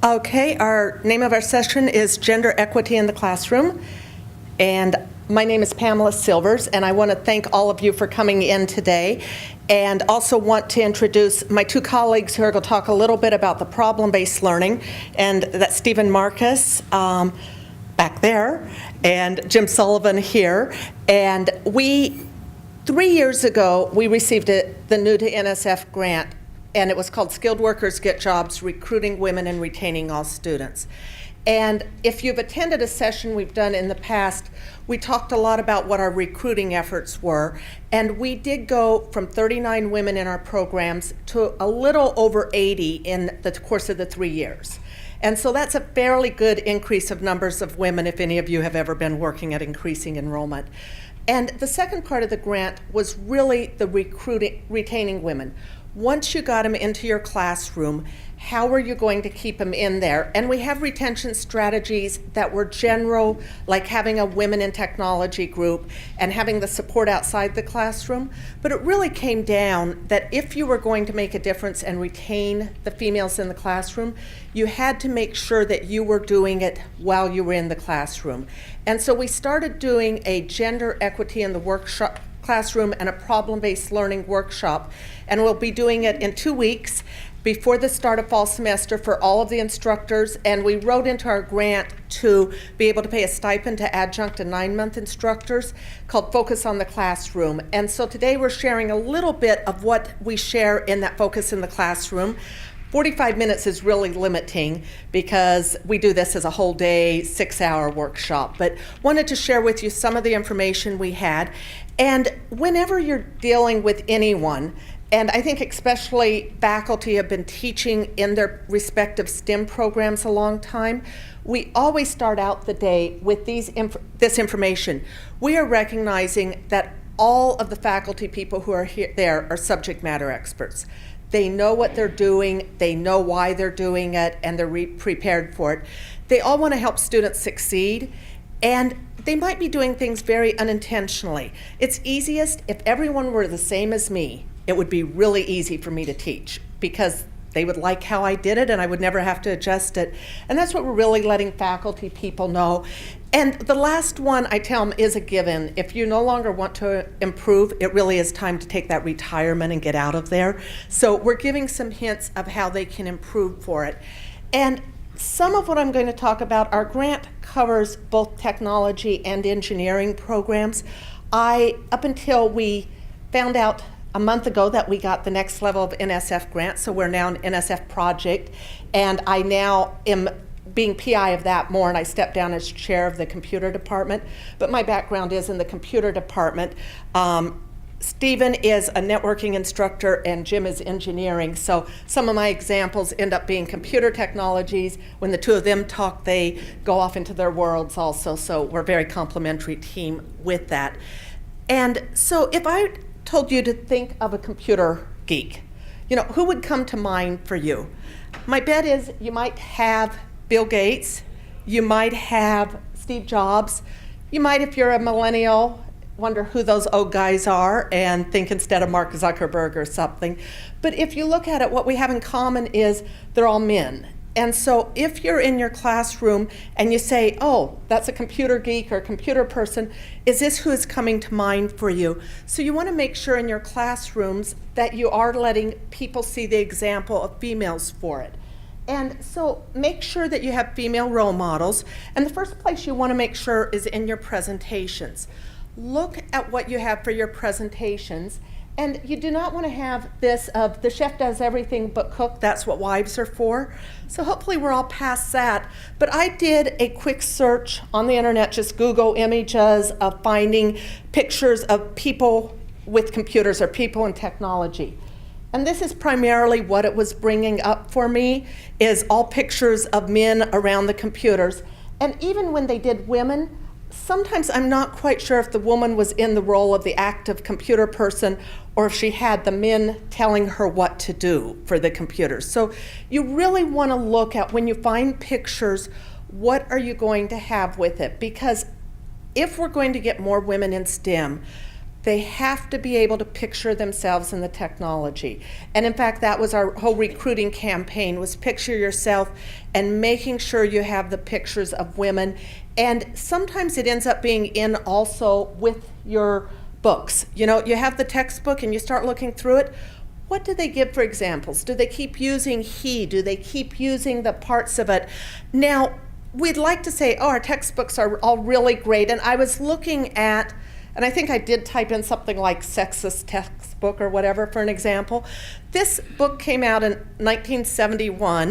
Okay, our name of our session is Gender Equity in the Classroom, and my name is Pamela Silvers, and I want to thank all of you for coming in today, and also want to introduce my two colleagues who are going to talk a little bit about the problem-based learning, and that's Stephen Marcus back there, and Jim Sullivan here. And 3 years ago, we received the New to NSF grant, and it was called Skilled Workers Get Jobs, Recruiting Women and Retaining All Students. And if you've attended a session we've done in the past, we talked a lot about what our recruiting efforts were. And we did go from 39 women in our programs to a little over 80 in the course of the 3 years. And so that's a fairly good increase of numbers of women, if any of you have ever been working at increasing enrollment. And the second part of the grant was really the retaining women. Once you got them into your classroom, how are you going to keep them in there? And we have retention strategies that were general, like having a women in technology group and having the support outside the classroom. But it really came down that if you were going to make a difference and retain the females in the classroom, you had to make sure that you were doing it while you were in the classroom. And so we started doing a gender equity in the classroom and a problem-based learning workshop, and we'll be doing it in 2 weeks before the start of fall semester for all of the instructors. And we wrote into our grant to be able to pay a stipend to adjunct and 9-month instructors called Focus on the Classroom. And so today we're sharing a little bit of what we share in that Focus in the Classroom. 45 minutes is really limiting because we do this as a whole day, 6-hour workshop, but wanted to share with you some of the information we had. And whenever you're dealing with anyone, and I think especially faculty have been teaching in their respective STEM programs a long time, we always start out the day with this information. We are recognizing that all of the faculty people who are there are subject matter experts. They know what they're doing, they know why they're doing it, and they're prepared for it. They all want to help students succeed, and they might be doing things very unintentionally. It's easiest if everyone were the same as me. It would be really easy for me to teach because they would like how I did it and I would never have to adjust it. And that's what we're really letting faculty people know. And the last one I tell them is a given. If you no longer want to improve, it really is time to take that retirement and get out of there. So we're giving some hints of how they can improve for it. And some of what I'm going to talk about, our grant covers both technology and engineering programs. Up until we found out a month ago that we got the next level of NSF grant, so we're now an NSF project, and I now am being PI of that more, and I stepped down as chair of the computer department, but my background is in the computer department. Stephen is a networking instructor and Jim is engineering, so some of my examples end up being computer technologies. When the two of them talk, they go off into their worlds also, so we're a very complementary team with that. And so if I told you to think of a computer geek, who would come to mind for you? My bet is you might have Bill Gates, you might have Steve Jobs, you might, if you're a millennial, wonder who those old guys are and think instead of Mark Zuckerberg or something. But if you look at it, what we have in common is they're all men. And so if you're in your classroom and you say, oh, that's a computer geek or a computer person, is this who is coming to mind for you? So you want to make sure in your classrooms that you are letting people see the example of females for it. And so make sure that you have female role models. And the first place you want to make sure is in your presentations. Look at what you have for your presentations. And you do not want to have this of the chef does everything but cook. That's what wives are for. So hopefully we're all past that. But I did a quick search on the internet, just Google images of finding pictures of people with computers or people in technology. And this is primarily what it was bringing up for me, is all pictures of men around the computers. And even when they did women, sometimes I'm not quite sure if the woman was in the role of the active computer person or if she had the men telling her what to do for the computers. So you really want to look at, when you find pictures, what are you going to have with it? Because if we're going to get more women in STEM, They have to be able to picture themselves in the technology. And in fact, that was our whole recruiting campaign, was picture yourself and making sure you have the pictures of women. And sometimes it ends up being in also with your books. You know, you have the textbook and you start looking through it. What do they give for examples? Do they keep using he? Do they keep using the parts of it? Now, we'd like to say, oh, our textbooks are all really great. And I was looking at, and I think I did type in something like sexist textbook or whatever for an example. This book came out in 1971,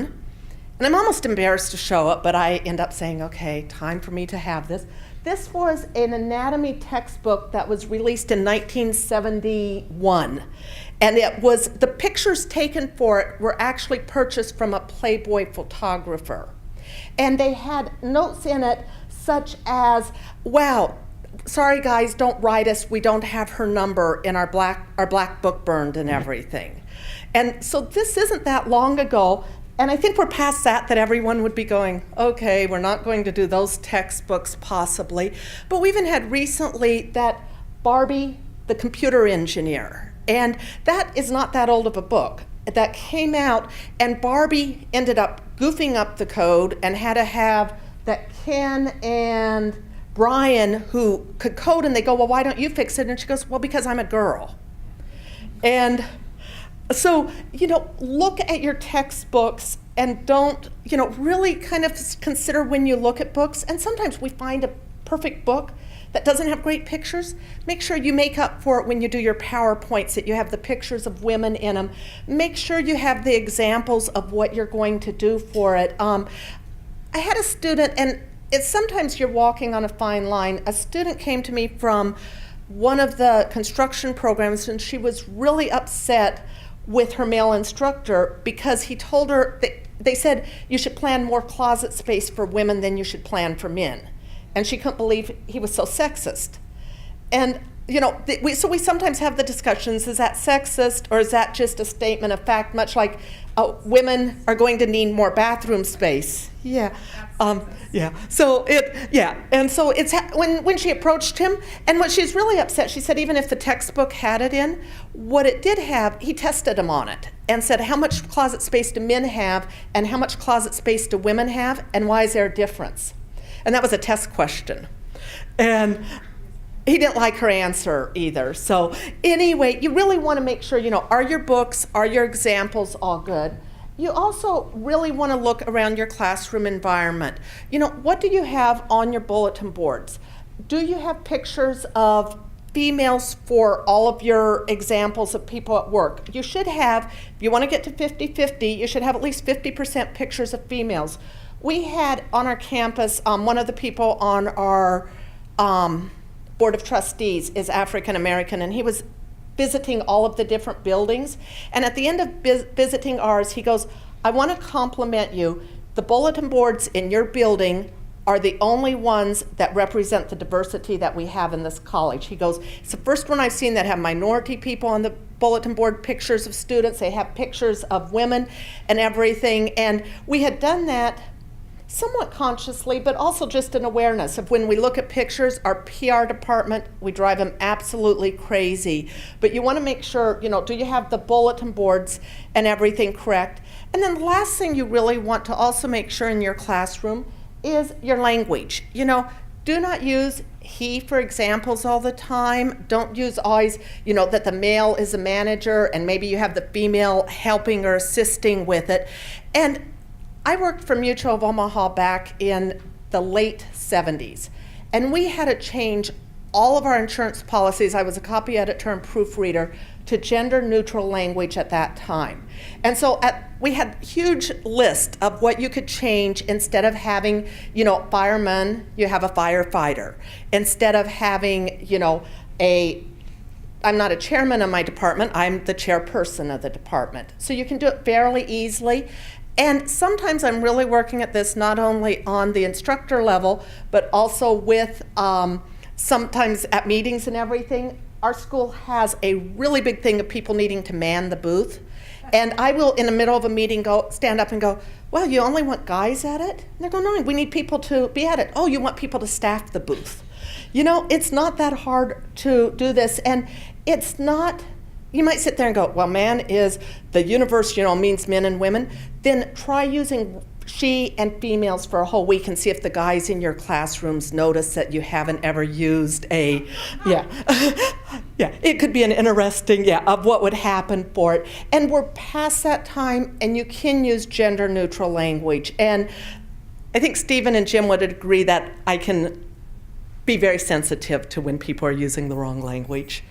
and I'm almost embarrassed to show it, but I end up saying, okay, time for me to have this. This was an anatomy textbook that was released in 1971. And it was, the pictures taken for it were actually purchased from a Playboy photographer. And they had notes in it such as, wow, sorry guys, don't write us, we don't have her number in our black book burned and everything. And so this isn't that long ago, and I think we're past that everyone would be going, okay, we're not going to do those textbooks possibly. But we even had recently that Barbie, the computer engineer, and that is not that old of a book that came out, and Barbie ended up goofing up the code and had to have that Ken and Brian who could code, and they go, well, why don't you fix it? And she goes, well, because I'm a girl. And so, you know, look at your textbooks and don't, you know, really kind of consider when you look at books. And sometimes we find a perfect book that doesn't have great pictures. Make sure you make up for it when you do your PowerPoints, that you have the pictures of women in them. Make sure you have the examples of what you're going to do for it. I had a student, and it's sometimes you're walking on a fine line. A student came to me from one of the construction programs, and she was really upset with her male instructor because he told her, they said, you should plan more closet space for women than you should plan for men. And she couldn't believe he was so sexist. And you know, so we sometimes have the discussions, is that sexist or is that just a statement of fact, much like women are going to need more bathroom space. Yeah. So and so it's when she approached him, and when she's really upset, she said even if the textbook had it in, what it did have, he tested him on it and said, how much closet space do men have and how much closet space do women have, and why is there a difference? And that was a test question. And he didn't like her answer either. So anyway, you really want to make sure, you know, are your books, are your examples all good? You also really want to look around your classroom environment. You know, what do you have on your bulletin boards? Do you have pictures of females for all of your examples of people at work? You should have, if you want to get to 50-50, you should have at least 50% pictures of females. We had on our campus, one of the people on our Board of Trustees is African American, and he was visiting all of the different buildings. And at the end of visiting ours, he goes, I want to compliment you. The bulletin boards in your building are the only ones that represent the diversity that we have in this college. He goes, it's the first one I've seen that have minority people on the bulletin board, pictures of students, they have pictures of women and everything. And we had done that somewhat consciously, but also just an awareness of when we look at pictures, our PR department, we drive them absolutely crazy. But you want to make sure, you know, do you have the bulletin boards and everything correct? And then the last thing you really want to also make sure in your classroom is your language. You know, do not use he for examples all the time. Don't use always, you know, that the male is a manager and maybe you have the female helping or assisting with it. And I worked for Mutual of Omaha back in the late 70s, and we had to change all of our insurance policies. I was a copy editor and proofreader to gender neutral language at that time. And so we had a huge list of what you could change. Instead of having, you know, fireman, you have a firefighter. Instead of having, you know, I'm not a chairman of my department, I'm the chairperson of the department. So you can do it fairly easily. And sometimes I'm really working at this not only on the instructor level, but also with sometimes at meetings and everything. Our school has a really big thing of people needing to man the booth. And I will, in the middle of a meeting, stand up and go, well, you only want guys at it? And they're going, no, we need people to be at it. Oh, you want people to staff the booth. It's not that hard to do this, and it's not, you might sit there and go, well, man is, the universe, means men and women. Then try using she and females for a whole week and see if the guys in your classrooms notice that you haven't ever used a, it could be an interesting, of what would happen for it. And we're past that time, and you can use gender neutral language. And I think Stephen and Jim would agree that I can be very sensitive to when people are using the wrong language.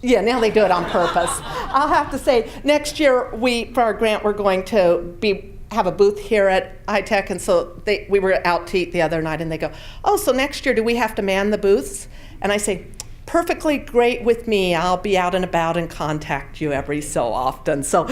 Yeah, now they do it on purpose. I'll have to say, next year, for our grant, we're going to have a booth here at HI-TEC, and so we were out to eat the other night, and they go, oh, so next year do we have to man the booths? And I say, perfectly great with me. I'll be out and about and contact you every so often. So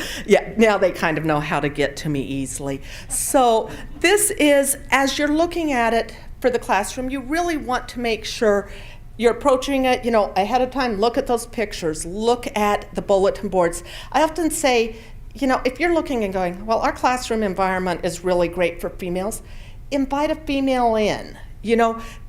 now they kind of know how to get to me easily. So this is, as you're looking at it for the classroom, you really want to make sure you're approaching it, ahead of time. Look at those pictures. Look at the bulletin boards. I often say, if you're looking and going, well, our classroom environment is really great for females, invite a female in.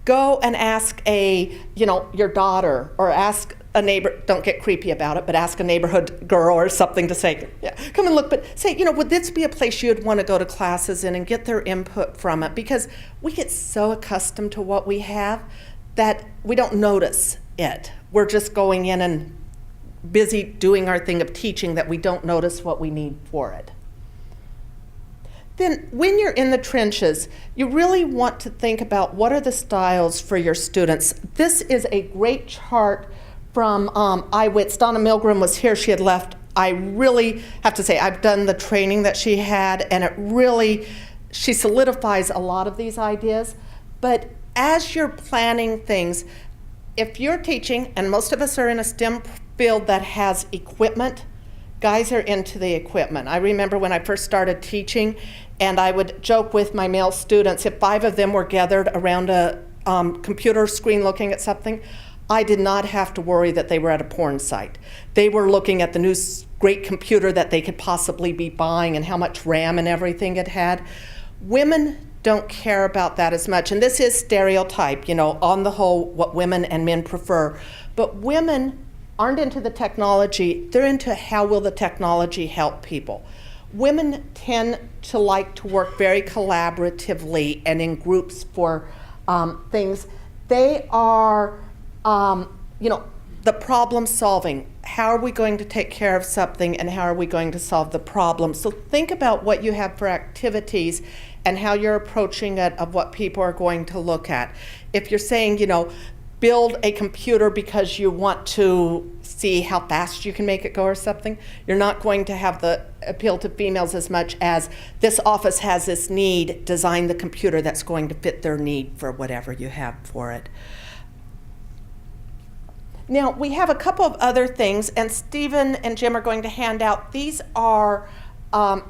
Go and ask your daughter, or ask a neighbor, don't get creepy about it, but ask a neighborhood girl or something to say, come and look, but say, would this be a place you'd want to go to classes in and get their input from it? Because we get so accustomed to what we have that we don't notice it. We're just going in and busy doing our thing of teaching that we don't notice what we need for it. Then when you're in the trenches, you really want to think about what are the styles for your students. This is a great chart from iWits. Donna Milgram was here, she had left. I really have to say, I've done the training that she had, and she solidifies a lot of these ideas. But as you're planning things, if you're teaching, and most of us are in a STEM field that has equipment, guys are into the equipment. I remember when I first started teaching, and I would joke with my male students, if 5 of them were gathered around a computer screen looking at something, I did not have to worry that they were at a porn site. They were looking at the new great computer that they could possibly be buying and how much RAM and everything it had. Women don't care about that as much, and this is stereotype, on the whole, what women and men prefer. But women aren't into the technology, they're into how will the technology help people. Women tend to like to work very collaboratively and in groups for things. They are, the problem solving. How are we going to take care of something, and how are we going to solve the problem? So think about what you have for activities and how you're approaching it, of what people are going to look at. If you're saying, build a computer because you want to see how fast you can make it go or something, you're not going to have the appeal to females as much as this office has this need, design the computer that's going to fit their need for whatever you have for it. Now, we have a couple of other things, and Stephen and Jim are going to hand out. These are,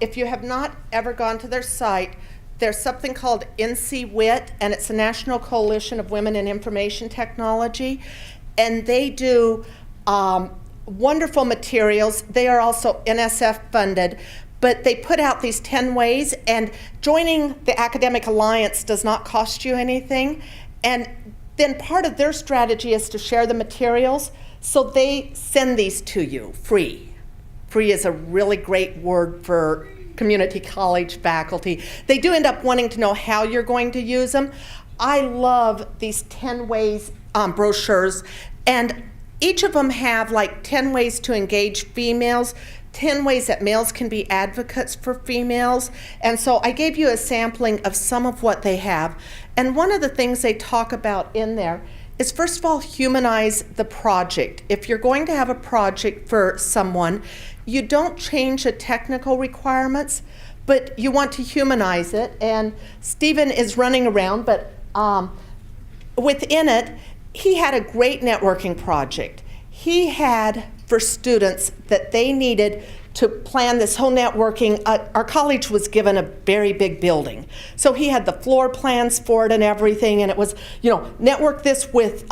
if you have not ever gone to their site, there's something called NCWIT, and it's the National Coalition of Women in Information Technology, and they do wonderful materials. They are also NSF funded, but they put out these 10 ways, and joining the Academic Alliance does not cost you anything, and then part of their strategy is to share the materials, so they send these to you free. Free is a really great word for community college faculty. They do end up wanting to know how you're going to use them. I love these 10 ways brochures, and each of them have like 10 ways to engage females, 10 ways that males can be advocates for females. And so I gave you a sampling of some of what they have. And one of the things they talk about in there is, first of all, humanize the project. If you're going to have a project for someone, you don't change the technical requirements, but you want to humanize it. And Stephen is running around, but within it, he had a great networking project. He had, for students, that they needed to plan this whole networking. Our college was given a very big building. So he had the floor plans for it and everything, and it was, network this with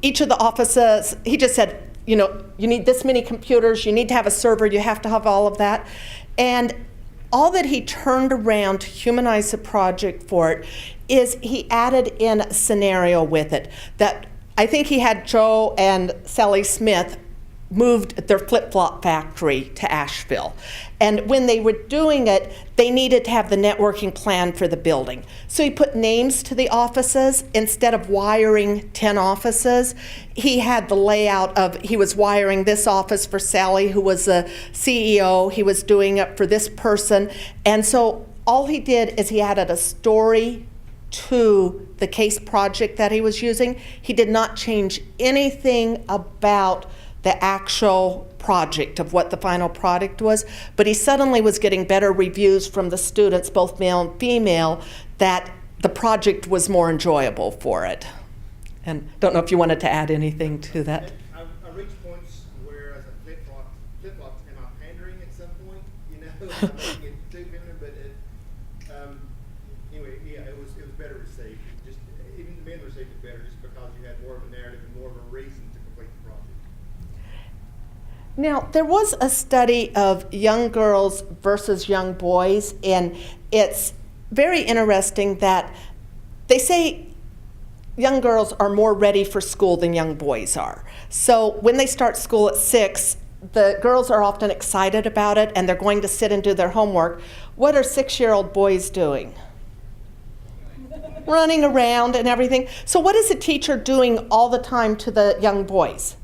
each of the offices. He just said, you need this many computers, you need to have a server, you have to have all of that. And all that he turned around to humanize the project for it is he added in a scenario with it that I think he had Joe and Sally Smith moved their flip-flop factory to Asheville. And when they were doing it, they needed to have the networking plan for the building. So he put names to the offices. Instead of wiring 10 offices, he had the layout of, he was wiring this office for Sally, who was the CEO. He was doing it for this person. And so all he did is he added a story to the case project that he was using. He did not change anything about the actual project of what the final product was, but he suddenly was getting better reviews from the students, both male and female, that the project was more enjoyable for it. And don't know if you wanted to add anything to that. I reached points where as a flip-flop, am I pandering at some point? You know, I'm making it too feminine, but anyway, yeah, it was better received. Just even the men received it better just because you had more of a narrative and more of a reason to complete the project. Now, there was a study of young girls versus young boys, and it's very interesting that they say young girls are more ready for school than young boys are. So when they start school at 6, the girls are often excited about it, and they're going to sit and do their homework. What are 6-year-old boys doing? Running around and everything. So what is the teacher doing all the time to the young boys?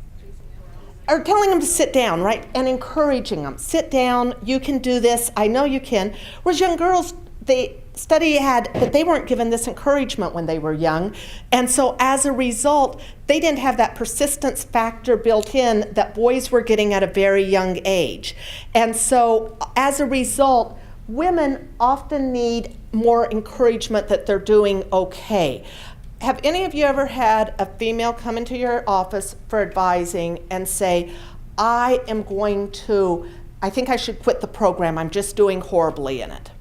Or telling them to sit down, right? And encouraging them. Sit down, you can do this, I know you can. Whereas young girls, the study had that they weren't given this encouragement when they were young. And so as a result, they didn't have that persistence factor built in that boys were getting at a very young age. And so as a result, women often need more encouragement that they're doing okay. Have any of you ever had a female come into your office for advising and say, I think I should quit the program, I'm just doing horribly in it.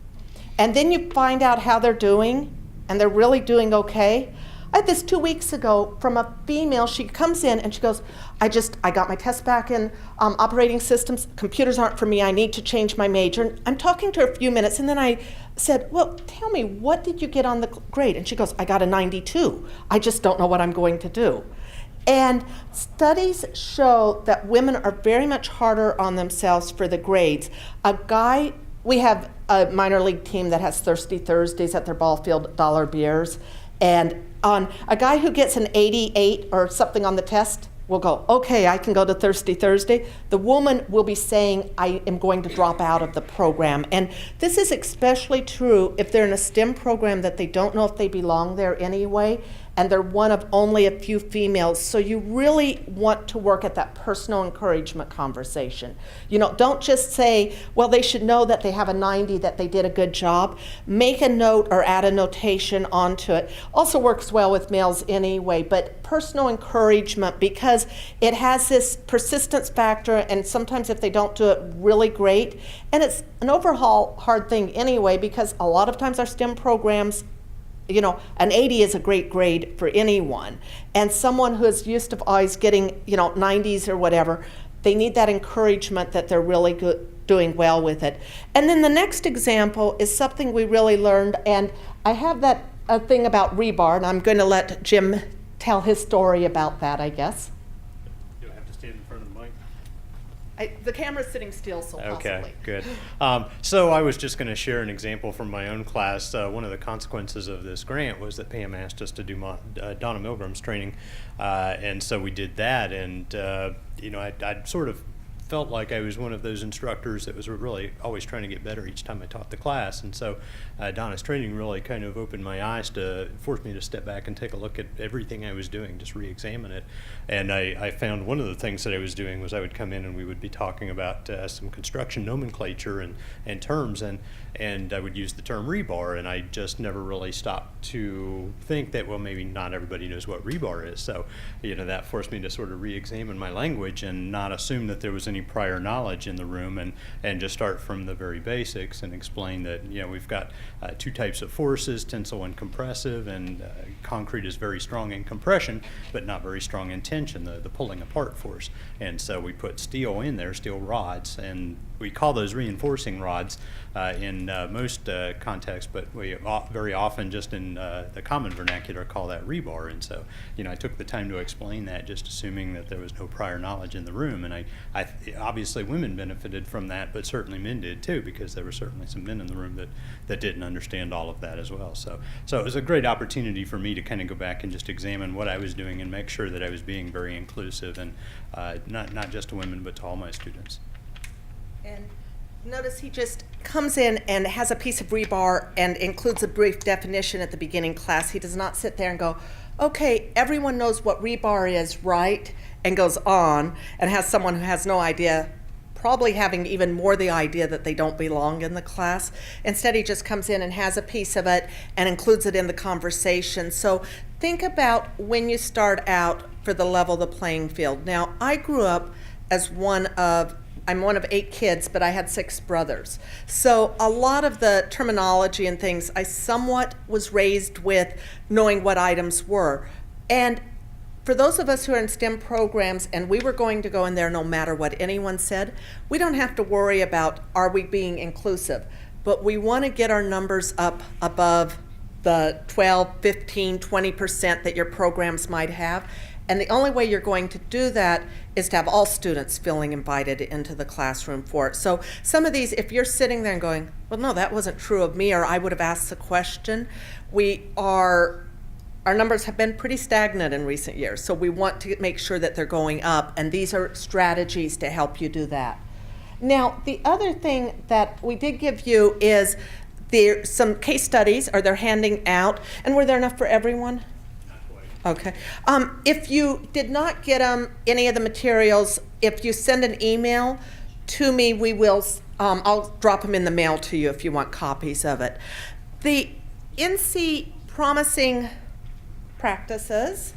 And then you find out how they're doing, and they're really doing okay? I had this 2 weeks ago from a female. She comes in and she goes, I got my test back in operating systems. Computers aren't for me. I need to change my major. And I'm talking to her a few minutes, and then I said, well, tell me, what did you get on the grade? And she goes, I got a 92. I just don't know what I'm going to do. And studies show that women are very much harder on themselves for the grades. We have a minor league team that has Thirsty Thursdays at their ball field, dollar beers. And on a guy who gets an 88 or something on the test will go, okay, I can go to Thirsty Thursday. The woman will be saying, I am going to drop out of the program. And this is especially true if they're in a STEM program that they don't know if they belong there anyway, and they're one of only a few females. So you really want to work at that personal encouragement conversation. You know, don't just say, well, they should know that they have a 90, that they did a good job. Make a note or add a notation onto it. Also works well with males anyway, but personal encouragement, because it has this persistence factor, and sometimes if they don't do it really great, and it's an overall hard thing anyway, because a lot of times our STEM programs, you know, an 80 is a great grade for anyone. And someone who is used to always getting, 90s or whatever, they need that encouragement that they're really doing well with it. And then the next example is something we really learned, and I have a thing about rebar, and I'm going to let Jim tell his story about that, I guess. Do I have to stand in front of the mic? The camera's sitting still, so possibly. Okay, good. So I was just going to share an example from my own class. One of the consequences of this grant was that Pam asked us to do Donna Milgram's training, and so we did that. And I sort of felt like I was one of those instructors that was really always trying to get better each time I taught the class. And so Donna's training really kind of opened my eyes to force me to step back and take a look at everything I was doing, just re-examine it. And I found one of the things that I was doing was I would come in and we would be talking about some construction nomenclature and terms, and I would use the term rebar, and I just never really stopped to think that, well, maybe not everybody knows what rebar is. So, that forced me to sort of re-examine my language and not assume that there was any any prior knowledge in the room, and just start from the very basics and explain that, you know, we've got two types of forces, tensile and compressive, and concrete is very strong in compression, but not very strong in tension, the pulling apart force. And so we put steel in there, steel rods, and we call those reinforcing rods in most contexts, but we very often just in the common vernacular call that rebar. And so, you know, I took the time to explain that, just assuming that there was no prior knowledge in the room. And I obviously women benefited from that, but certainly men did too, because there were certainly some men in the room that didn't understand all of that as well. So it was a great opportunity for me to kind of go back and just examine what I was doing and make sure that I was being very inclusive, and not just to women, but to all my students. And notice he just comes in and has a piece of rebar and includes a brief definition at the beginning class. He does not sit there and go, okay, everyone knows what rebar is, right? And goes on and has someone who has no idea, probably having even more the idea that they don't belong in the class. Instead, he just comes in and has a piece of it and includes it in the conversation. So think about when you start out for the level the playing field. Now, I grew up as I'm one of 8 kids, but I had 6 brothers. So a lot of the terminology and things, I somewhat was raised with knowing what items were. And for those of us who are in STEM programs and we were going to go in there no matter what anyone said, we don't have to worry about are we being inclusive. But we want to get our numbers up above the 12, 15, 20% that your programs might have. And the only way you're going to do that is to have all students feeling invited into the classroom for it. So some of these, if you're sitting there and going, well, no, that wasn't true of me, or I would have asked the question, our numbers have been pretty stagnant in recent years. So we want to make sure that they're going up, and these are strategies to help you do that. Now, the other thing that we did give you is some case studies, or they're handing out, and were there enough for everyone? Okay. If you did not get any of the materials, if you send an email to me, I'll drop them in the mail to you if you want copies of it. The NC promising practices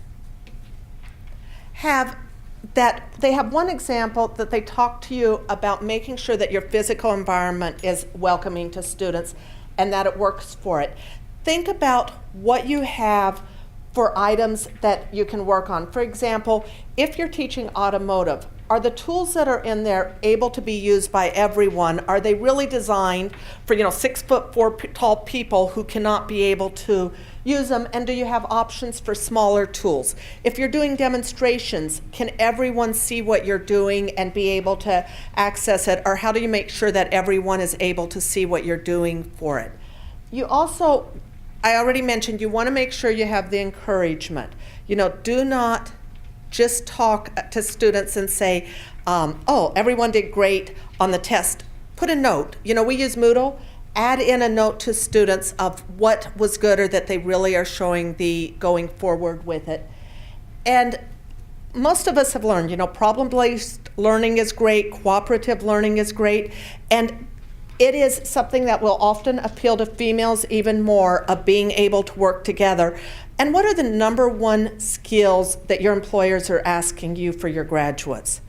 they have one example that they talk to you about making sure that your physical environment is welcoming to students and that it works for it. Think about what you have for items that you can work on. For example, if you're teaching automotive, are the tools that are in there able to be used by everyone? Are they really designed for 6'4" tall people who cannot be able to use them? And do you have options for smaller tools? If you're doing demonstrations, can everyone see what you're doing and be able to access it? Or how do you make sure that everyone is able to see what you're doing for it? You also, I already mentioned, you want to make sure you have the encouragement. Do not just talk to students and say, oh, everyone did great on the test. Put a note. We use Moodle. Add in a note to students of what was good or that they really are showing the going forward with it. And most of us have learned, problem-based learning is great, cooperative learning is great, and it is something that will often appeal to females even more, of being able to work together. And what are the number one skills that your employers are asking you for your graduates?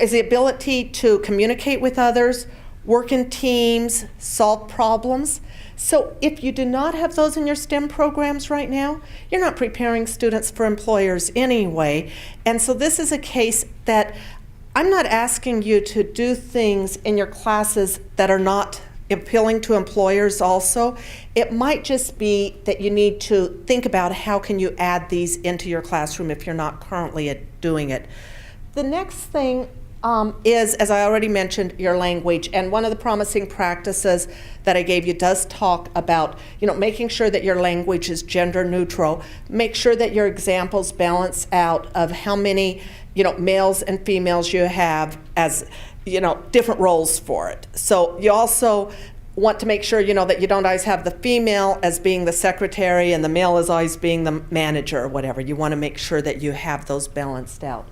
Is the ability to communicate with others, work in teams, solve problems. So if you do not have those in your STEM programs right now, you're not preparing students for employers anyway. And so this is a case that I'm not asking you to do things in your classes that are not appealing to employers also. It might just be that you need to think about how can you add these into your classroom if you're not currently doing it. The next thing is, as I already mentioned, your language. And one of the promising practices that I gave you does talk about, making sure that your language is gender neutral. Make sure that your examples balance out of how many, males and females you have as, different roles for it. So you also want to make sure, that you don't always have the female as being the secretary and the male as always being the manager or whatever. You want to make sure that you have those balanced out.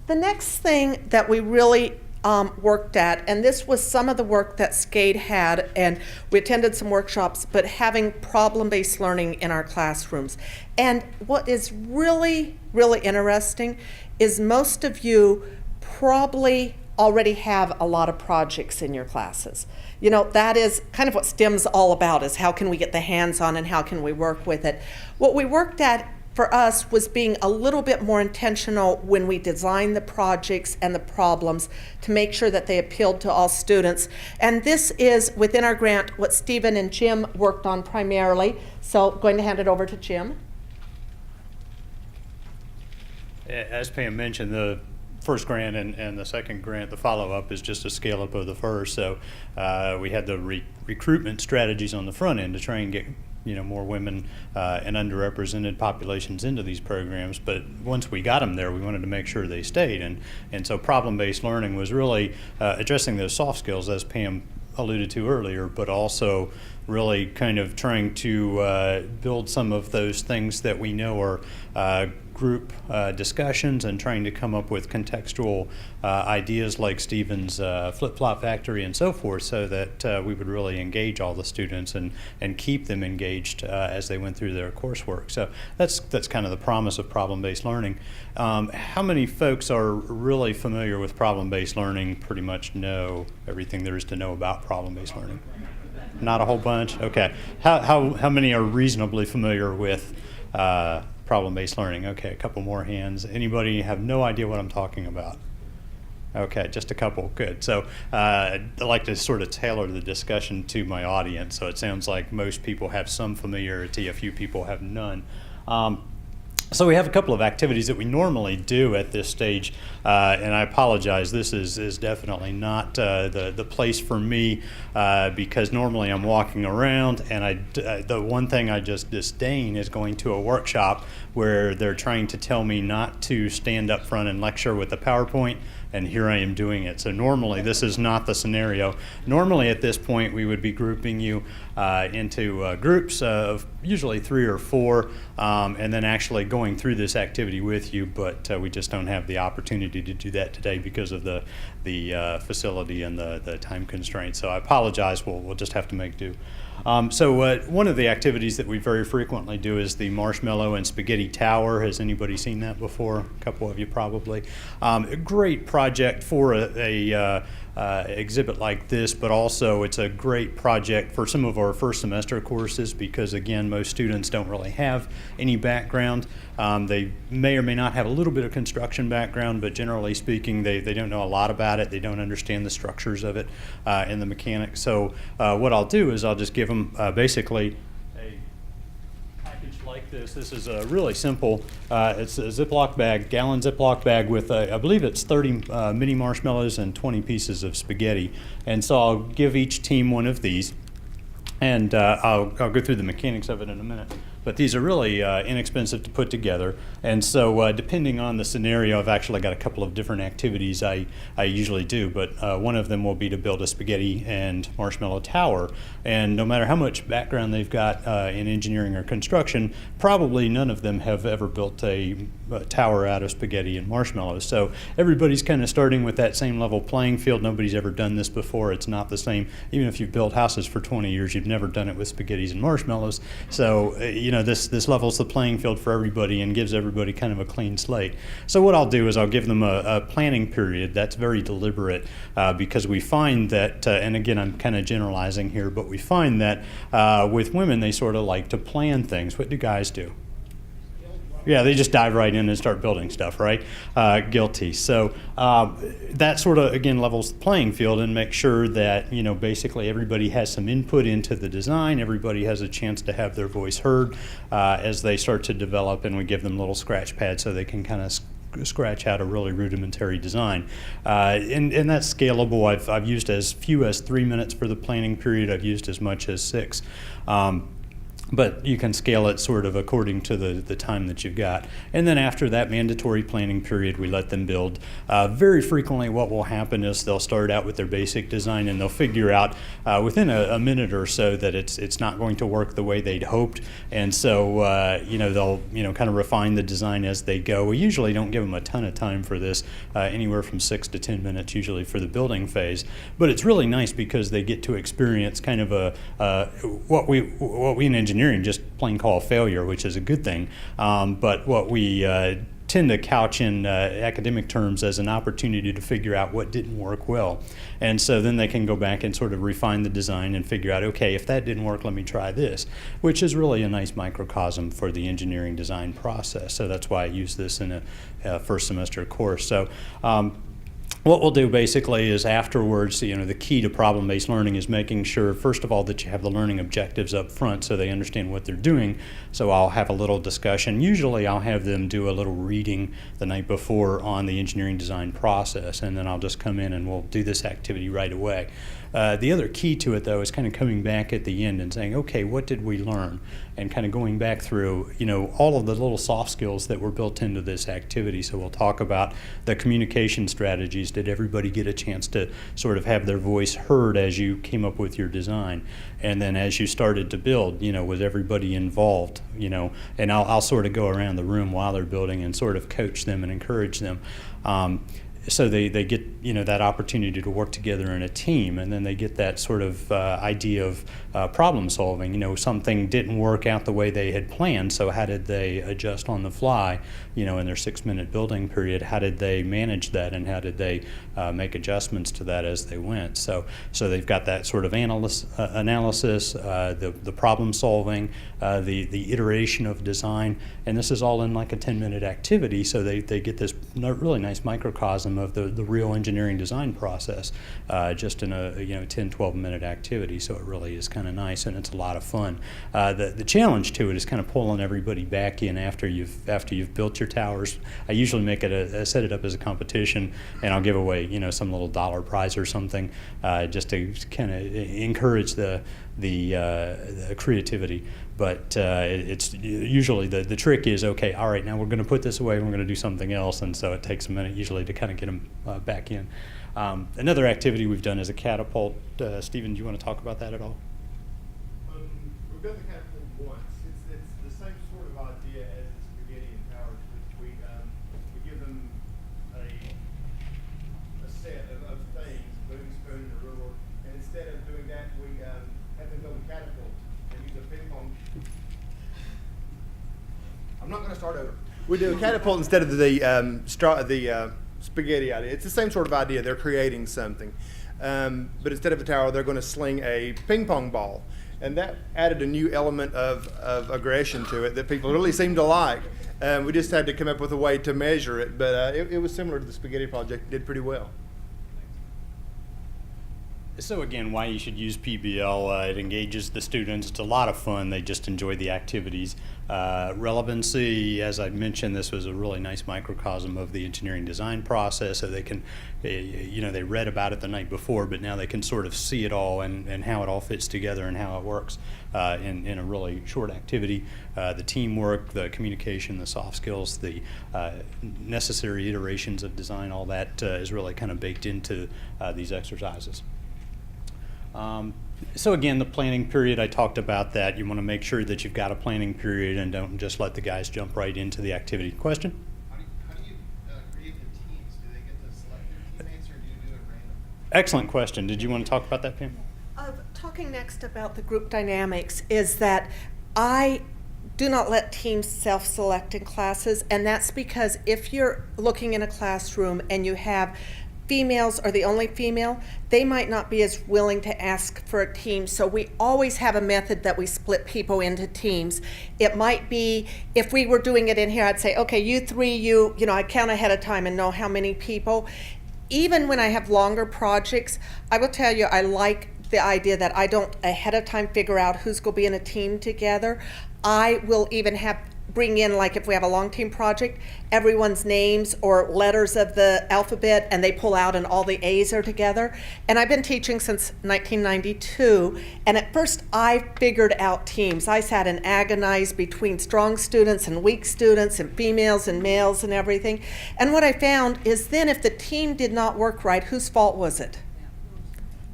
The next thing that we really worked at, and this was some of the work that SCADE had, and we attended some workshops, but having problem-based learning in our classrooms. And what is really, really interesting is most of you probably already have a lot of projects in your classes. You know, that is kind of what STEM's all about, is how can we get the hands on and how can we work with it. What we worked at for us was being a little bit more intentional when we designed the projects and the problems to make sure that they appealed to all students. And this is, within our grant, what Stephen and Jim worked on primarily. So going to hand it over to Jim. As Pam mentioned, the first grant and the second grant, the follow-up is just a scale-up of the first. So we had the recruitment strategies on the front end to try and get more women and underrepresented populations into these programs. But once we got them there, we wanted to make sure they stayed. And so problem-based learning was really addressing those soft skills, as Pam alluded to earlier, but also really kind of trying to build some of those things that we know are group discussions, and trying to come up with contextual ideas like Stephen's flip-flop factory and so forth, so that we would really engage all the students and keep them engaged as they went through their coursework. So that's kind of the promise of problem-based learning. How many folks are really familiar with problem-based learning, pretty much know everything there is to know about problem-based learning? Not a whole bunch? Okay. How many are reasonably familiar with problem-based learning? Okay, a couple more hands. Anybody have no idea what I'm talking about? Okay, just a couple. Good. So I like to sort of tailor the discussion to my audience. So it sounds like most people have some familiarity, a few people have none. So we have a couple of activities that we normally do at this stage, and I apologize, this is definitely not the place for me, because normally I'm walking around, and the one thing I just disdain is going to a workshop where they're trying to tell me not to stand up front and lecture with a PowerPoint, and here I am doing it. So normally this is not the scenario. Normally at this point we would be grouping you into groups of usually 3 or 4, and then actually going through this activity with you, but we just don't have the opportunity to do that today because of the facility and the time constraints. So I apologize, we'll just have to make do. So one of the activities that we very frequently do is the marshmallow and spaghetti tower. Has anybody seen that before? A couple of you probably. A great project for a exhibit like this, but also it's a great project for some of our first semester courses, because again, most students don't really have any background. They may or may not have a little bit of construction background, but generally speaking, they don't know a lot about it. They don't understand the structures of it and the mechanics. So what I'll do is I'll just give them basically a package like this. This is a really simple, it's a Ziploc bag, gallon Ziploc bag with, I believe it's 30 mini marshmallows and 20 pieces of spaghetti. And so I'll give each team one of these, and I'll go through the mechanics of it in a minute. But these are really inexpensive to put together, and so depending on the scenario, I've actually got a couple of different activities I usually do, but one of them will be to build a spaghetti and marshmallow tower. And no matter how much background they've got in engineering or construction, probably none of them have ever built a tower out of spaghetti and marshmallows. So everybody's kind of starting with that same level playing field. Nobody's ever done this before. It's not the same. Even if you've built houses for 20 years, you've never done it with spaghettis and marshmallows. So this levels the playing field for everybody and gives everybody kind of a clean slate. So what I'll do is I'll give them a planning period that's very deliberate, because we find that, and again I'm kind of generalizing here, but we find that with women they sort of like to plan things. What do guys do? Yeah, they just dive right in and start building stuff, right? Guilty. So that sort of, again, levels the playing field and makes sure that, basically everybody has some input into the design. Everybody has a chance to have their voice heard as they start to develop, and we give them little scratch pads so they can kind of scratch out a really rudimentary design. And that's scalable. I've used as few as 3 minutes for the planning period. I've used as much as 6. But you can scale it sort of according to the time that you've got. And then after that mandatory planning period, we let them build. Very frequently what will happen is they'll start out with their basic design, and they'll figure out within a minute or so that it's not going to work the way they'd hoped. And so they'll kind of refine the design as they go. We usually don't give them a ton of time for this, anywhere from 6 to 10 minutes usually for the building phase. But it's really nice because they get to experience kind of what we in engineering just plain call failure, which is a good thing. But what we tend to couch in academic terms as an opportunity to figure out what didn't work well. And so then they can go back and sort of refine the design and figure out, okay, if that didn't work, let me try this, which is really a nice microcosm for the engineering design process. So that's why I use this in a first semester course. So what we'll do basically is afterwards, the key to problem-based learning is making sure, first of all, that you have the learning objectives up front so they understand what they're doing. So I'll have a little discussion. Usually I'll have them do a little reading the night before on the engineering design process, and then I'll just come in and we'll do this activity right away. The other key to it, though, is kind of coming back at the end and saying, okay, what did we learn? And kind of going back through, all of the little soft skills that were built into this activity. So we'll talk about the communication strategies. Did everybody get a chance to sort of have their voice heard as you came up with your design? And then as you started to build, was everybody involved? And I'll sort of go around the room while they're building and sort of coach them and encourage them. So they get that opportunity to work together in a team, and then they get that sort of idea of problem solving. Something didn't work out the way they had planned, so how did they adjust on the fly? In their 6-minute building period, how did they manage that, and how did they make adjustments to that as they went? So they've got that sort of analysis, the problem solving, the iteration of design, and this is all in like a 10-minute activity. So they get this really nice microcosm of the real engineering design process just in a 10-12-minute activity. So it really is kind of nice, and it's a lot of fun. The challenge to it is kind of pulling everybody back in after you've built your towers. I usually make it set it up as a competition, and I'll give away some little dollar prize or something just to kind of encourage the creativity. But it's usually the trick is, okay, all right, now we're going to put this away and we're going to do something else, and so it takes a minute usually to kind of get them back in. Another activity we've done is a catapult. Stephen, do you want to talk about that at all? We've done the catapult once. It's the same sort of idea as the spaghetti and towers, which we give them a set of things, moving spoon and a ruler, and instead of doing that, we have them build a catapult and use a ping pong. I'm not going to start over. We do a catapult instead of the spaghetti idea. It's the same sort of idea. They're creating something. But instead of a tower, they're going to sling a ping pong ball. And that added a new element of aggression to it that people really seemed to like. We just had to come up with a way to measure it. But it was similar to the spaghetti project. It did pretty well. So again, why you should use PBL, it engages the students. It's a lot of fun. They just enjoy the activities. Relevancy, as I mentioned, this was a really nice microcosm of the engineering design process, so they can, they read about it the night before, but now they can sort of see it all and how it all fits together and how it works in a really short activity. The teamwork, the communication, the soft skills, the necessary iterations of design, all that is really kind of baked into these exercises. So again, the planning period, I talked about that. You want to make sure that you've got a planning period and don't just let the guys jump right into the activity. Question? How do you create the teams? Do they get to select their teammates, or do you do it random? Excellent question. Did you want to talk about that, Pam? Talking next about the group dynamics is that I do not let teams self-select in classes, and that's because if you're looking in a classroom and you have females are the only female, they might not be as willing to ask for a team. So we always have a method that we split people into teams. It might be, if we were doing it in here, I'd say, okay, you three, I count ahead of time and know how many people. Even when I have longer projects, I will tell you, I like the idea that I don't ahead of time figure out who's going to be in a team together. I will even bring in, like if we have a long team project, everyone's names or letters of the alphabet, and they pull out and all the A's are together. And I've been teaching since 1992, and at first I figured out teams. I sat and agonized between strong students and weak students and females and males and everything. And what I found is then if the team did not work right, whose fault was it?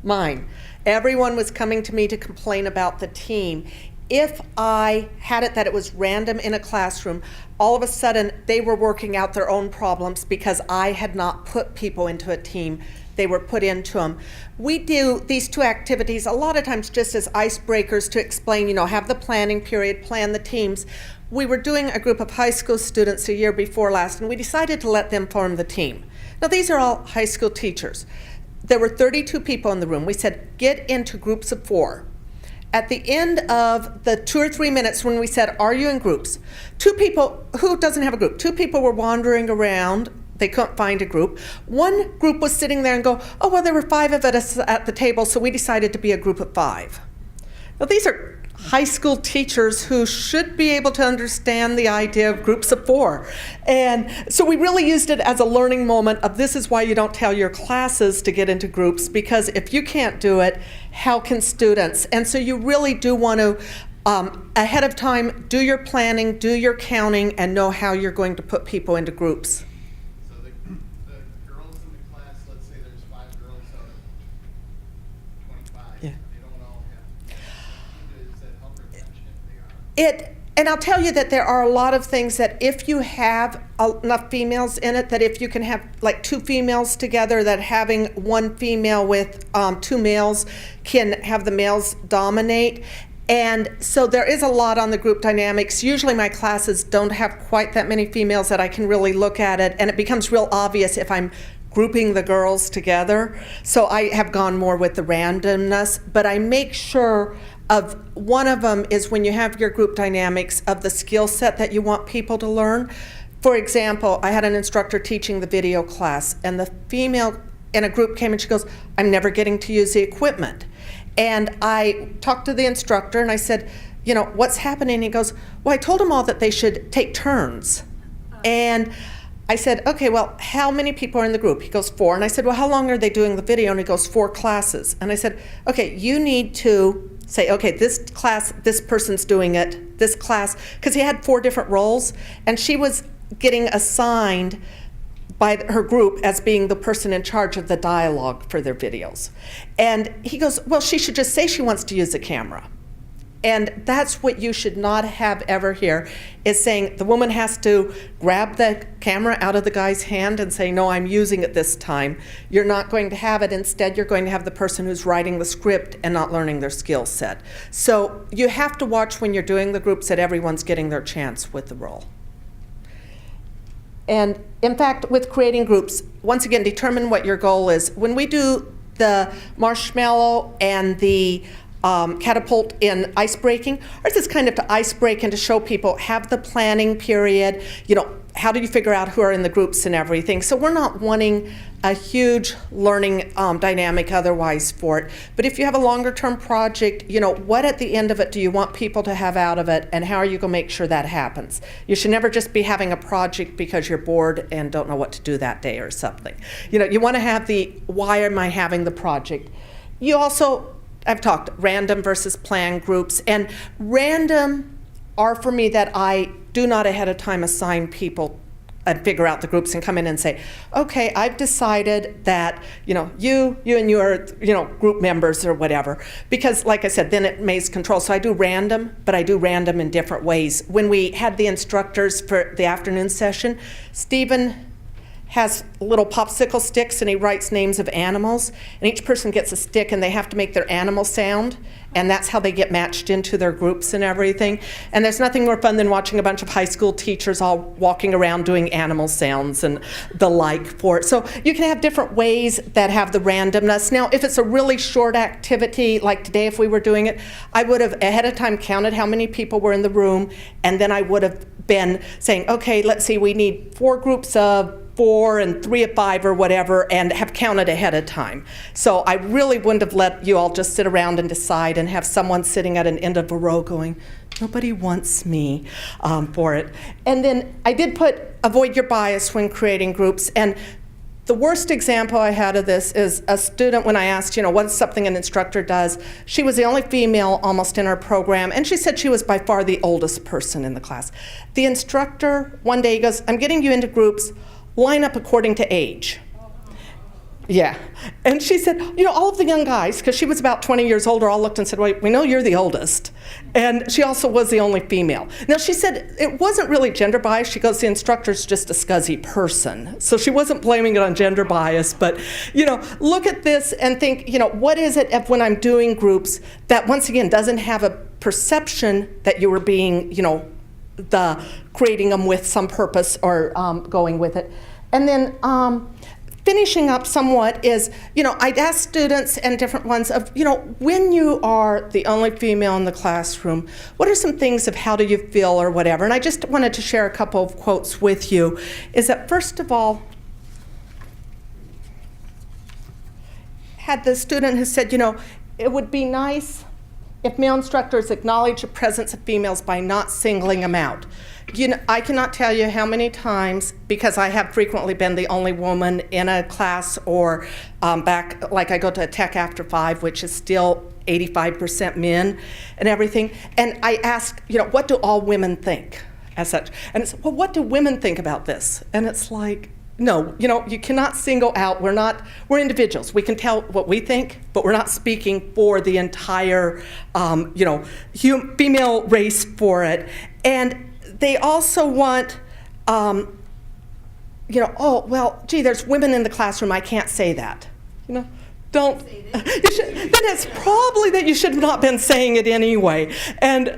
Mine. Everyone was coming to me to complain about the team. if I had it that it was random in a classroom, all of a sudden they were working out their own problems because I had not put people into a team. They were put into them. We do these two activities a lot of times just as icebreakers to explain, have the planning period, plan the teams. We were doing a group of high school students a year before last, and we decided to let them form the team. Now, these are all high school teachers. There were 32 people in the room. We said, get into groups of 4. At the end of the 2 or 3 minutes when we said, are you in groups? 2 people, who doesn't have a group? 2 people were wandering around. They couldn't find a group. 1 group was sitting there and go, oh, well, there were 5 of us at the table, so we decided to be a group of 5. Now, these are high school teachers who should be able to understand the idea of groups of 4. And so we really used it as a learning moment of this is why you don't tell your classes to get into groups, because if you can't do it, how can students? And so you really do want to, ahead of time, do your planning, do your counting, and know how you're going to put people into groups. So the girls in the class, let's say there's 5 girls out of 25. Yeah. They don't all have. Does that help retention if they are? And I'll tell you that there are a lot of things that if you have enough females in it, that if you can have like 2 females together, that having 1 female with 2 males can have the males dominate. And so there is a lot on the group dynamics. Usually my classes don't have quite that many females that I can really look at it, and it becomes real obvious if I'm grouping the girls together. So I have gone more with the randomness, but I make sure of one of them is when you have your group dynamics of the skill set that you want people to learn. For example, I had an instructor teaching the video class, and the female in a group came and she goes, I'm never getting to use the equipment. And I talked to the instructor and I said, what's happening? He goes, well, I told them all that they should take turns. And I said, okay, well, how many people are in the group? He goes, 4. And I said, well, how long are they doing the video? And he goes, 4 classes. And I said, okay, you need to say, okay, this class, this person's doing it, this class, because he had 4 different roles, and she was getting assigned by her group as being the person in charge of the dialogue for their videos. And he goes, well, she should just say she wants to use the camera. And that's what you should not have ever here, is saying the woman has to grab the camera out of the guy's hand and say, no, I'm using it this time. You're not going to have it. Instead, you're going to have the person who's writing the script and not learning their skill set. So you have to watch when you're doing the groups that everyone's getting their chance with the role. And in fact, with creating groups, once again, determine what your goal is. When we do the marshmallow and the catapult in ice breaking, ours is kind of to ice break and to show people, have the planning period, how do you figure out who are in the groups and everything. So we're not wanting a huge learning dynamic otherwise for it. But if you have a longer term project, what at the end of it do you want people to have out of it, and how are you going to make sure that happens? You should never just be having a project because you're bored and don't know what to do that day or something. You want to have why am I having the project? You also, I've talked random versus planned groups, and random are for me that I do not ahead of time assign people and figure out the groups and come in and say, okay, I've decided that, you and you are, group members or whatever. Because like I said, then it makes control. So I do random, but I do random in different ways. When we had the instructors for the afternoon session, Stephen has little popsicle sticks and he writes names of animals, and each person gets a stick and they have to make their animal sound, and that's how they get matched into their groups and everything. And there's nothing more fun than watching a bunch of high school teachers all walking around doing animal sounds and the like for it. So you can have different ways that have the randomness. Now, if it's a really short activity, like today if we were doing it, I would have ahead of time counted how many people were in the room, and then I would have been saying, okay, let's see, we need 4 groups of 4 and 3 of 5 or whatever, and have counted ahead of time. So I really wouldn't have let you all just sit around and decide and have someone sitting at an end of a row going, nobody wants me for it. And then I did put avoid your bias when creating groups. And the worst example I had of this is a student, when I asked, what's something an instructor does, she was the only female almost in our program, and she said she was by far the oldest person in the class. The instructor, one day, he goes, I'm getting you into groups, line up according to age. Yeah. And she said, all of the young guys, because she was about 20 years older, all looked and said, wait, we know you're the oldest. And she also was the only female. Now, she said it wasn't really gender bias. She goes, the instructor's just a scuzzy person. So she wasn't blaming it on gender bias, but, look at this and think, what is it when I'm doing groups that, once again, doesn't have a perception that you were being, creating them with some purpose or going with it. And then, finishing up somewhat is, I'd ask students and different ones of, when you are the only female in the classroom, what are some things of how do you feel or whatever? And I just wanted to share a couple of quotes with you, is that first of all, had the student who said, it would be nice if male instructors acknowledge the presence of females by not singling them out. I cannot tell you how many times, because I have frequently been the only woman in a class or back, like I go to a tech after 5, which is still 85% men and everything. And I ask, what do all women think as such? And it's, well, what do women think about this? And it's like, no, you cannot single out. We're individuals. We can tell what we think, but we're not speaking for the entire, female race for it. And they also want, oh, well, gee, there's women in the classroom, I can't say that. Don't, then it's probably that you should have not been saying it anyway. And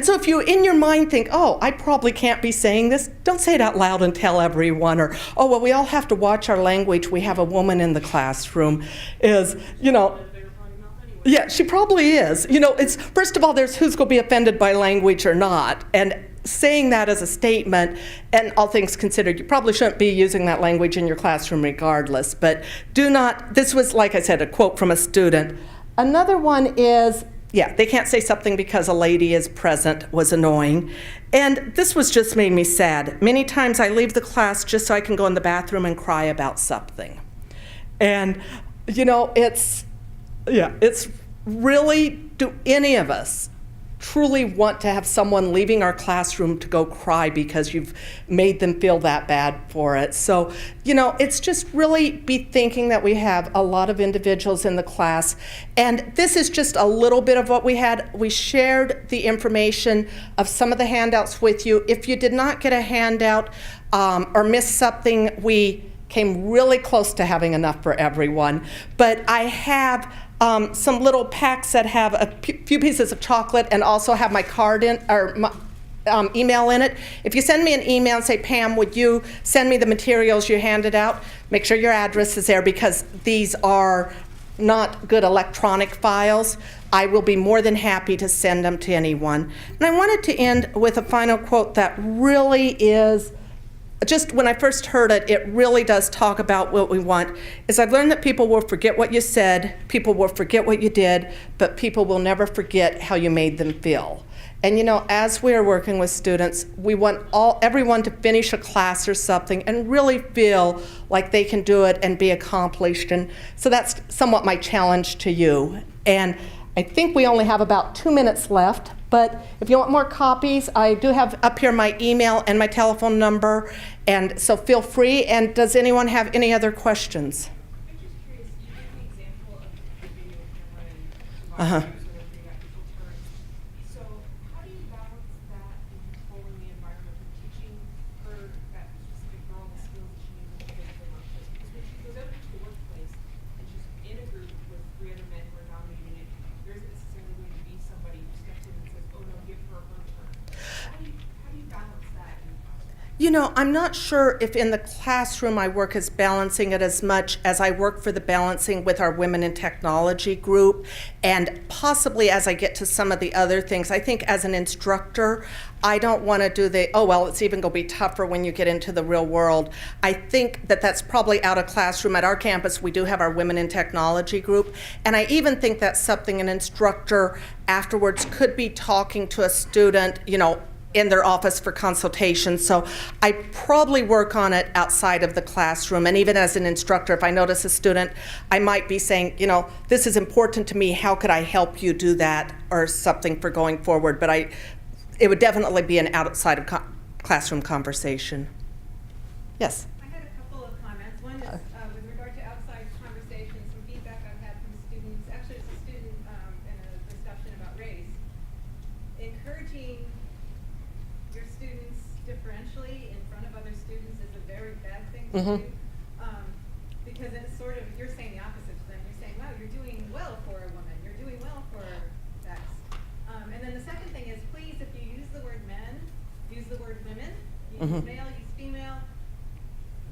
so if you, in your mind, think, oh, I probably can't be saying this, don't say it out loud and tell everyone. Or, oh, well, we all have to watch our language, we have a woman in the classroom, is, yeah, she probably is. It's, first of all, there's who's going to be offended by language or not. And saying that as a statement, and all things considered, you probably shouldn't be using that language in your classroom regardless. But do not, this was, like I said, a quote from a student. Another one is, yeah, they can't say something because a lady is present was annoying. And this was just made me sad. Many times I leave the class just so I can go in the bathroom and cry about something. And, it's really, do any of us truly want to have someone leaving our classroom to go cry because you've made them feel that bad for it? So, it's just really be thinking that we have a lot of individuals in the class. And this is just a little bit of what we had. We shared the information of some of the handouts with you. If you did not get a handout or missed something, we came really close to having enough for everyone. But I have some little packs that have a few pieces of chocolate and also have my card in, or my email in it. If you send me an email and say, Pam, would you send me the materials you handed out? Make sure your address is there because these are not good electronic files. I will be more than happy to send them to anyone. And I wanted to end with a final quote that really is, just when I first heard it, it really does talk about what we want, is I've learned that people will forget what you said, people will forget what you did, but people will never forget how you made them feel. And as we are working with students, we want everyone to finish a class or something and really feel like they can do it and be accomplished. And so that's somewhat my challenge to you. And I think we only have about 2 minutes left. But if you want more copies, I do have up here my email and my telephone number, and so feel free. And does anyone have any other questions? I'm just curious, you gave the example of the video camera and sort of people turn. So how do you balance that in controlling the environment and teaching her, that specific girl, the skills that she needs to get to the workplace? Because when she goes out into the workplace and she's in a group with 3 other men who are dominating it, there isn't necessarily going to be somebody who steps in and says, oh no, give her her turn. How do you balance that in the classroom? I'm not sure if in the classroom I work as balancing it as much as I work for the balancing with our Women in Technology group, and possibly as I get to some of the other things. I think as an instructor, I don't want to do the, oh, well, it's even going to be tougher when you get into the real world. I think that that's probably out of classroom. At our campus, we do have our Women in Technology group, and I even think that's something an instructor afterwards could be talking to a student, in their office for consultation. So I probably work on it outside of the classroom. And even as an instructor, if I notice a student, I might be saying, this is important to me. How could I help you do that or something for going forward? But it would definitely be an outside of classroom conversation. Yes? I had a couple of comments. One is with regard to outside conversations, some feedback I've had from students. Actually, it's a student in a discussion about race. to Mhm. do. Because it's sort of, you're saying the opposite to them. You're saying, wow, you're doing well for a woman. You're doing well for X. And then the second thing is, please, if you use the word men, use the word women. Use Mhm. male, use female.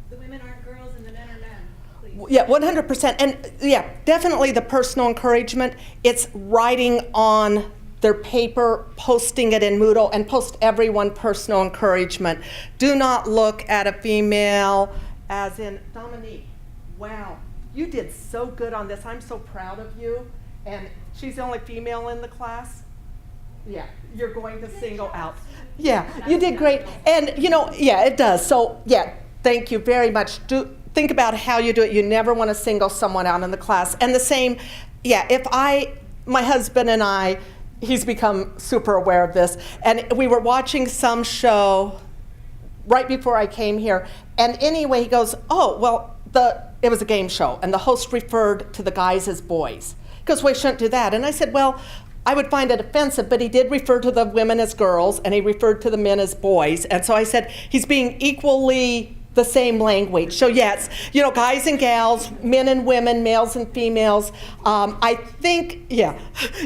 The women aren't girls and the men are men, please. Yeah, 100%. And yeah, definitely the personal encouragement. It's writing on their paper, posting it in Moodle, and post everyone personal encouragement. Do not look at a female as in Dominique. Wow, you did so good on this. I'm so proud of you. And she's the only female in the class. Yeah, you're going to single out. Yeah, you did great. And you know, yeah, it does. So yeah, thank you very much. Think about how you do it. You never want to single someone out in the class. And the same, yeah, my husband and I, he's become super aware of this, and we were watching some show right before I came here, and anyway, he goes, oh, well, it was a game show, and the host referred to the guys as boys. He goes, well, we shouldn't do that. And I said, well, I would find it offensive, but he did refer to the women as girls, and he referred to the men as boys. And so I said, he's being equally the same language. So yes, you know, guys and gals, men and women, males and females. I think, yeah,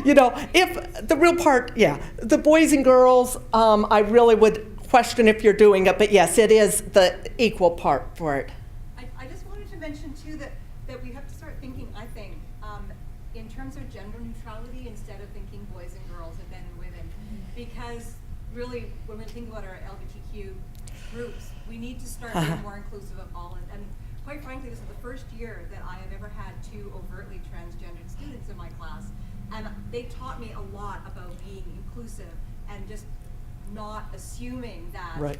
you know, if the real part, yeah, the boys and girls, I really would question if you're doing it, but yes, it is the equal part for it. I just wanted to mention too that we have to start thinking, I think, in terms of gender neutrality instead of thinking boys and girls and men and women. Because really, when we think about our LGBTQ groups, we need to start being more inclusive of all. And quite frankly, this is the first year that I have ever had 2 overtly transgendered students in my class. And they taught me a lot about being inclusive and just not assuming that Right.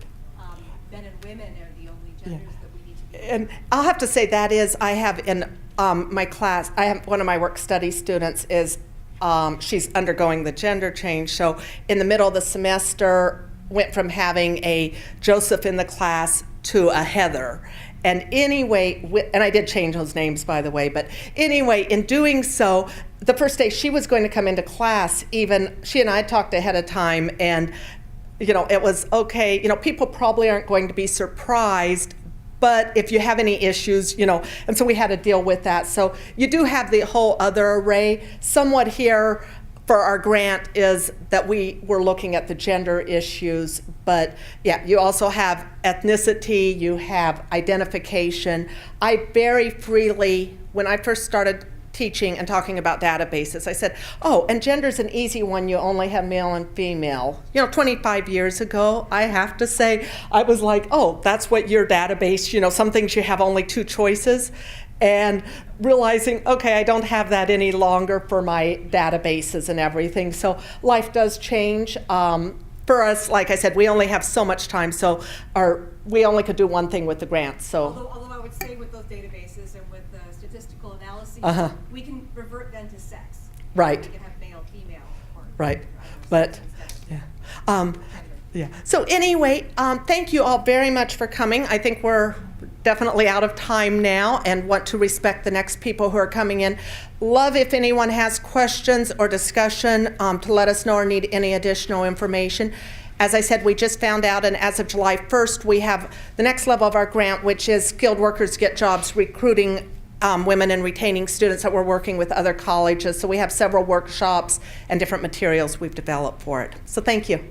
Men and women are the only genders that we need to be. And I'll have to say that is, I have in my class, I have one of my work study students is, she's undergoing the gender change. So in the middle of the semester, went from having a Joseph in the class to a Heather. And anyway, and I did change those names, by the way, but anyway, in doing so, the first day she was going to come into class, even she and I talked ahead of time, and you know, it was okay. You know, people probably aren't going to be surprised, but if you have any issues, you know, and so we had to deal with that. So you do have the whole other array. Somewhat here for our grant is that we were looking at the gender issues, but yeah, you also have ethnicity, you have identification. I very freely, when I first started teaching and talking about databases, I said, oh, and gender's an easy one, you only have male and female. You know, 25 years ago, I have to say, I was like, oh, that's what your database, you know, some things you have only 2 choices. And realizing, okay, I don't have that any longer for my databases and everything. So life does change. For us, like I said, we only have so much time, so we only could do one thing with the grant. So. Although I would say with those databases and with the statistical analyses, we can revert then to sex. Right. We can have male, female, or Right, or but sex yeah. gender. Yeah. So anyway, thank you all very much for coming. I think we're definitely out of time now and want to respect the next people who are coming in. Love if anyone has questions or discussion to let us know or need any additional information. As I said, we just found out, and as of July 1st, we have the next level of our grant, which is Skilled Workers Get Jobs, recruiting women and retaining students that we're working with other colleges. So we have several workshops and different materials we've developed for it. So thank you.